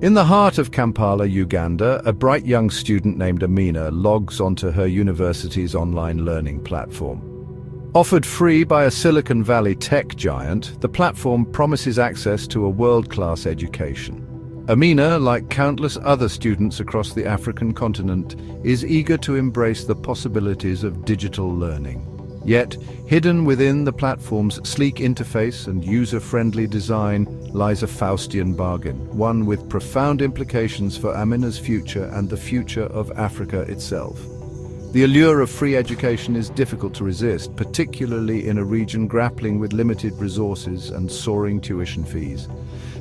In the heart of Kampala, Uganda, a bright young student named Amina logs onto her university's online learning platform. Offered free by a Silicon Valley tech giant, the platform promises access to a world-class education. Amina, like countless other students across the African continent, is eager to embrace the possibilities of digital learning. Yet, hidden within the platform's sleek interface and user-friendly design lies a Faustian bargain, one with profound implications for Amina's future and the future of Africa itself. The allure of free education is difficult to resist, particularly in a region grappling with limited resources and soaring tuition fees.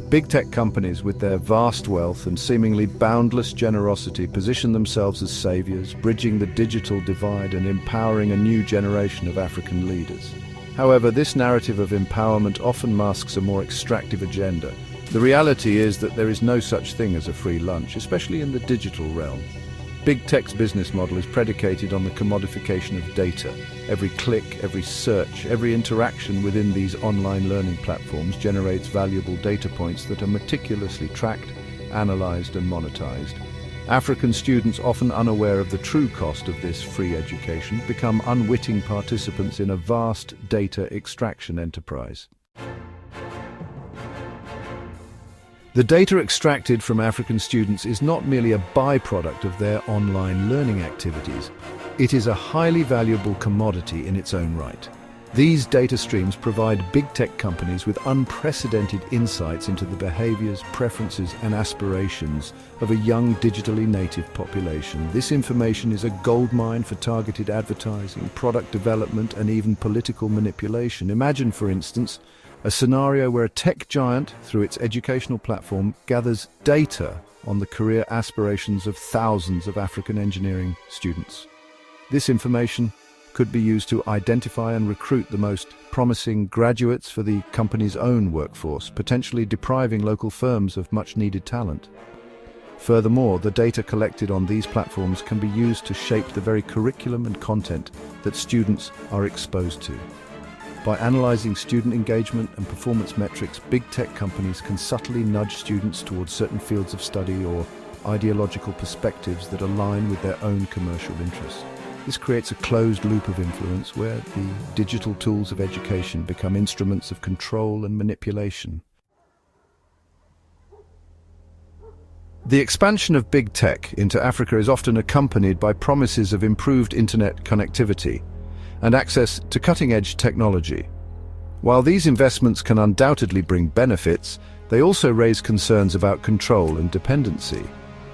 Big tech companies, with their vast wealth and seemingly boundless generosity, position themselves as saviors, bridging the digital divide and empowering a new generation of African leaders. However, this narrative of empowerment often masks a more extractive agenda. The reality is that there is no such thing as a free lunch, especially in the digital realm. Big tech's business model is predicated on the commodification of data. Every click, every search, every interaction within these online learning platforms generates valuable data points that are meticulously tracked, analyzed, and monetized. African students, often unaware of the true cost of this free education, become unwitting participants in a vast data extraction enterprise. The data extracted from African students is not merely a byproduct of their online learning activities. It is a highly valuable commodity in its own right. These data streams provide big tech companies with unprecedented insights into the behaviors, preferences, and aspirations of a young digitally native population. This information is a goldmine for targeted advertising, product development, and even political manipulation. Imagine, for instance, a scenario where a tech giant, through its educational platform, gathers data on the career aspirations of thousands of African engineering students. This information could be used to identify and recruit the most promising graduates for the company's own workforce, potentially depriving local firms of much-needed talent. Furthermore, the data collected on these platforms can be used to shape the very curriculum and content that students are exposed to. By analyzing student engagement and performance metrics, big tech companies can subtly nudge students towards certain fields of study or ideological perspectives that align with their own commercial interests. This creates a closed loop of influence where the digital tools of education become instruments of control and manipulation. The expansion of big tech into Africa is often accompanied by promises of improved internet connectivity and access to cutting-edge technology. While these investments can undoubtedly bring benefits, they also raise concerns about control and dependency.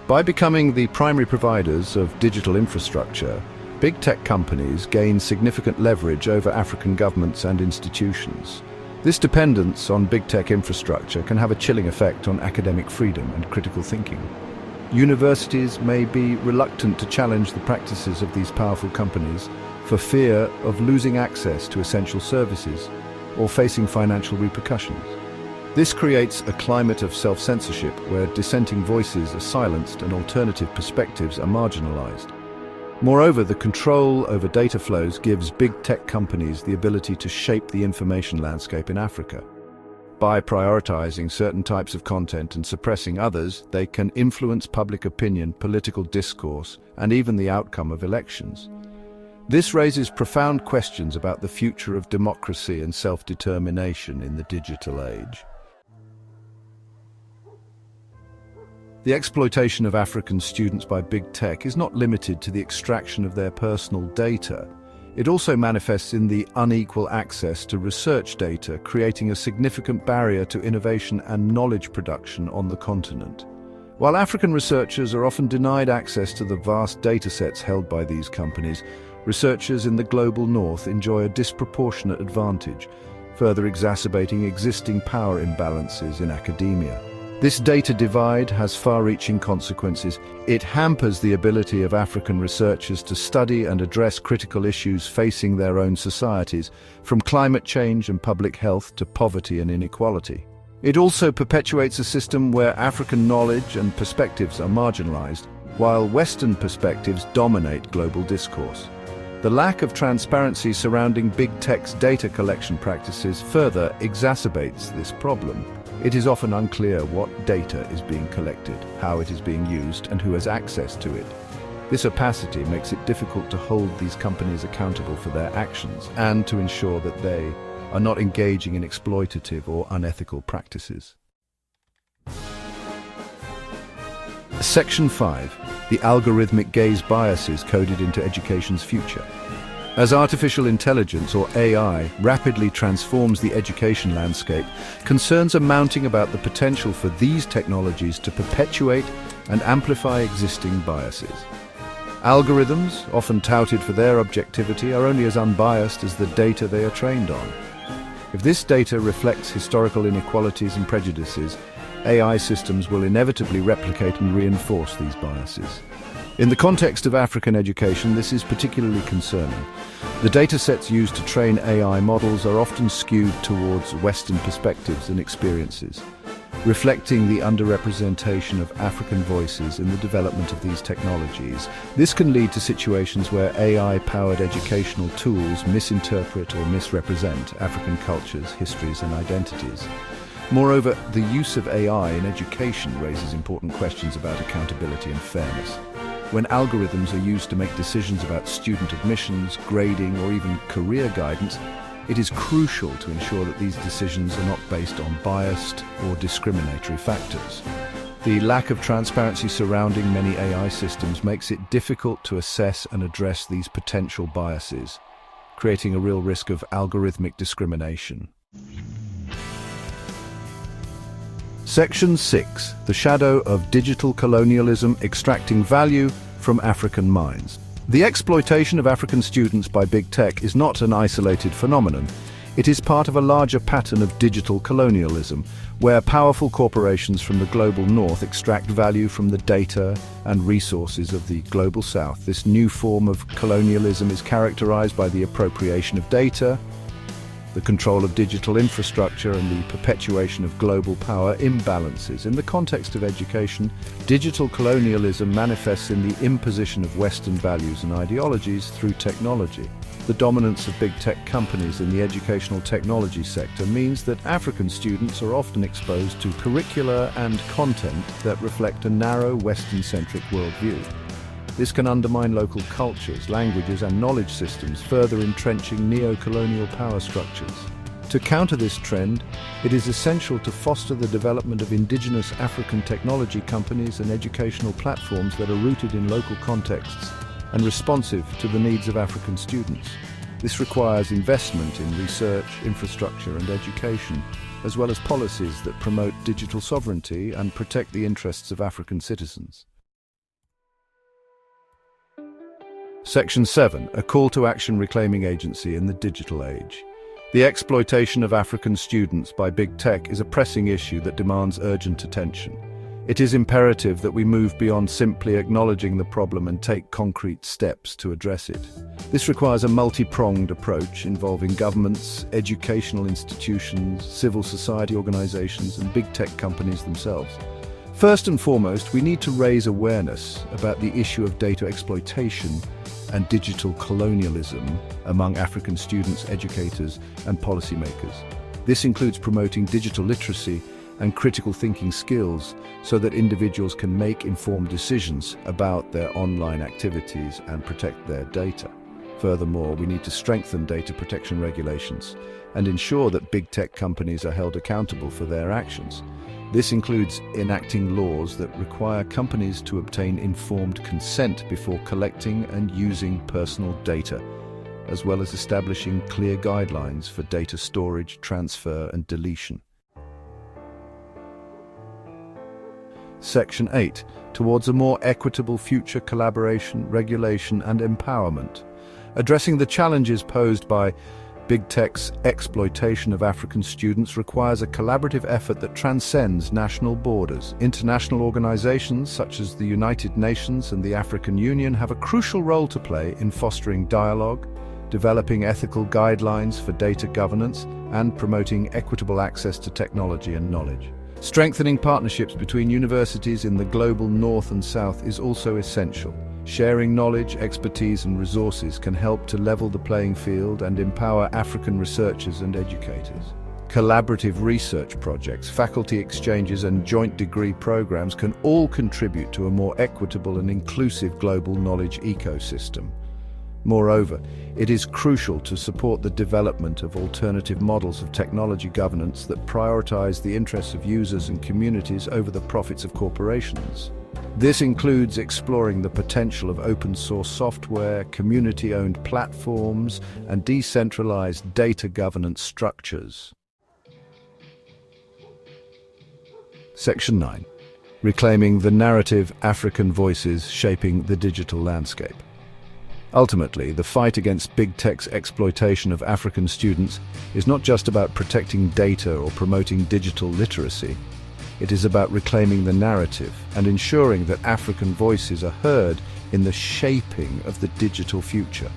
By becoming the primary providers of digital infrastructure, big tech companies gain significant leverage over African governments and institutions. This dependence on big tech infrastructure can have a chilling effect on academic freedom and critical thinking. Universities may be reluctant to challenge the practices of these powerful companies for fear of losing access to essential services or facing financial repercussions. This creates a climate of self-censorship where dissenting voices are silenced and alternative perspectives are marginalized. Moreover, the control over data flows gives big tech companies the ability to shape the information landscape in Africa. By prioritizing certain types of content and suppressing others, they can influence public opinion, political discourse, and even the outcome of elections. This raises profound questions about the future of democracy and self-determination in the digital age. The exploitation of African students by big tech is not limited to the extraction of their personal data. It also manifests in the unequal access to research data, creating a significant barrier to innovation and knowledge production on the continent. While African researchers are often denied access to the vast datasets held by these companies, researchers in the global north enjoy a disproportionate advantage, further exacerbating existing power imbalances in academia. This data divide has far-reaching consequences. It hampers the ability of African researchers to study and address critical issues facing their own societies, from climate change and public health to poverty and inequality. It also perpetuates a system where African knowledge and perspectives are marginalized, while Western perspectives dominate global discourse. The lack of transparency surrounding big tech's data collection practices further exacerbates this problem. It is often unclear what data is being collected, how it is being used, and who has access to it. This opacity makes it difficult to hold these companies accountable for their actions and to ensure that they are not engaging in exploitative or unethical practices. Section 5. The algorithmic gaze biases coded into education's future. As artificial intelligence, or AI, rapidly transforms the education landscape, concerns are mounting about the potential for these technologies to perpetuate and amplify existing biases. Algorithms, often touted for their objectivity, are only as unbiased as the data they are trained on. If this data reflects historical inequalities and prejudices, AI systems will inevitably replicate and reinforce these biases. In the context of African education, this is particularly concerning. The datasets used to train AI models are often skewed towards Western perspectives and experiences, reflecting the underrepresentation of African voices in the development of these technologies. This can lead to situations where AI-powered educational tools misinterpret or misrepresent African cultures, histories, and identities. Moreover, the use of AI in education raises important questions about accountability and fairness. When algorithms are used to make decisions about student admissions, grading, or even career guidance, it is crucial to ensure that these decisions are not based on biased or discriminatory factors. The lack of transparency surrounding many AI systems makes it difficult to assess and address these potential biases, creating a real risk of algorithmic discrimination. Section 6. The shadow of digital colonialism extracting value from African minds. The exploitation of African students by big tech is not an isolated phenomenon. It is part of a larger pattern of digital colonialism, where powerful corporations from the global north extract value from the data and resources of the global south. This new form of colonialism is characterized by the appropriation of data, the control of digital infrastructure, and the perpetuation of global power imbalances. In the context of education, digital colonialism manifests in the imposition of Western values and ideologies through technology. The dominance of big tech companies in the educational technology sector means that African students are often exposed to curricula and content that reflect a narrow Western-centric worldview. This can undermine local cultures, languages, and knowledge systems, further entrenching neo-colonial power structures. To counter this trend, it is essential to foster the development of indigenous African technology companies and educational platforms that are rooted in local contexts and responsive to the needs of African students. This requires investment in research, infrastructure, and education, as well as policies that promote digital sovereignty and protect the interests of African citizens. Section 7. A call to action reclaiming agency in the digital age. The exploitation of African students by big tech is a pressing issue that demands urgent attention. It is imperative that we move beyond simply acknowledging the problem and take concrete steps to address it. This requires a multi-pronged approach involving governments, educational institutions, civil society organizations, and big tech companies themselves. First and foremost, we need to raise awareness about the issue of data exploitation and digital colonialism among African students, educators, and policymakers. This includes promoting digital literacy and critical thinking skills so that individuals can make informed decisions about their online activities and protect their data. Furthermore, we need to strengthen data protection regulations and ensure that big tech companies are held accountable for their actions. This includes enacting laws that require companies to obtain informed consent before collecting and using personal data, as well as establishing clear guidelines for data storage, transfer, and deletion. Section 8. Towards a more equitable future: collaboration, regulation, and empowerment. Addressing the challenges posed by big tech's exploitation of African students requires a collaborative effort that transcends national borders. International organizations such as the United Nations and the African Union have a crucial role to play in fostering dialogue, developing ethical guidelines for data governance, and promoting equitable access to technology and knowledge. Strengthening partnerships between universities in the global north and south is also essential. Sharing knowledge, expertise and resources can help to level the playing field and empower African researchers and educators. Collaborative research projects, faculty exchanges and joint degree programs can all contribute to a more equitable and inclusive global knowledge ecosystem. Moreover, it is crucial to support the development of alternative models of technology governance that prioritize the interests of users and communities over the profits of corporations. This includes exploring the potential of open-source software, community-owned platforms, and decentralized data governance structures. Section 9. Reclaiming the narrative: African voices shaping the digital landscape. Ultimately, the fight against big tech's exploitation of African students is not just about protecting data or promoting digital literacy. It is about reclaiming the narrative and ensuring that African voices are heard in the shaping of the digital future.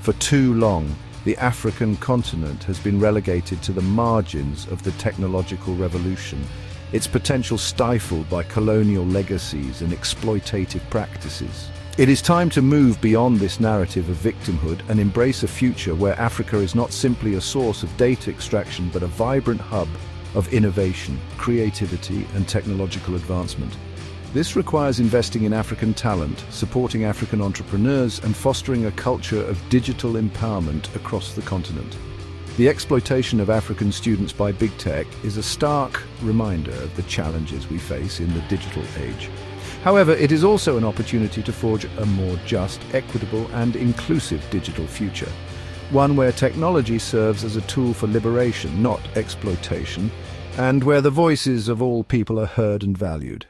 For too long, the African continent has been relegated to the margins of the technological revolution, its potential stifled by colonial legacies and exploitative practices. It is time to move beyond this narrative of victimhood and embrace a future where Africa is not simply a source of data extraction but a vibrant hub of innovation, creativity and technological advancement. This requires investing in African talent, supporting African entrepreneurs and fostering a culture of digital empowerment across the continent. The exploitation of African students by big tech is a stark reminder of the challenges we face in the digital age. However, it is also an opportunity to forge a more just, equitable and inclusive digital future. One where technology serves as a tool for liberation, not exploitation, and where the voices of all people are heard and valued.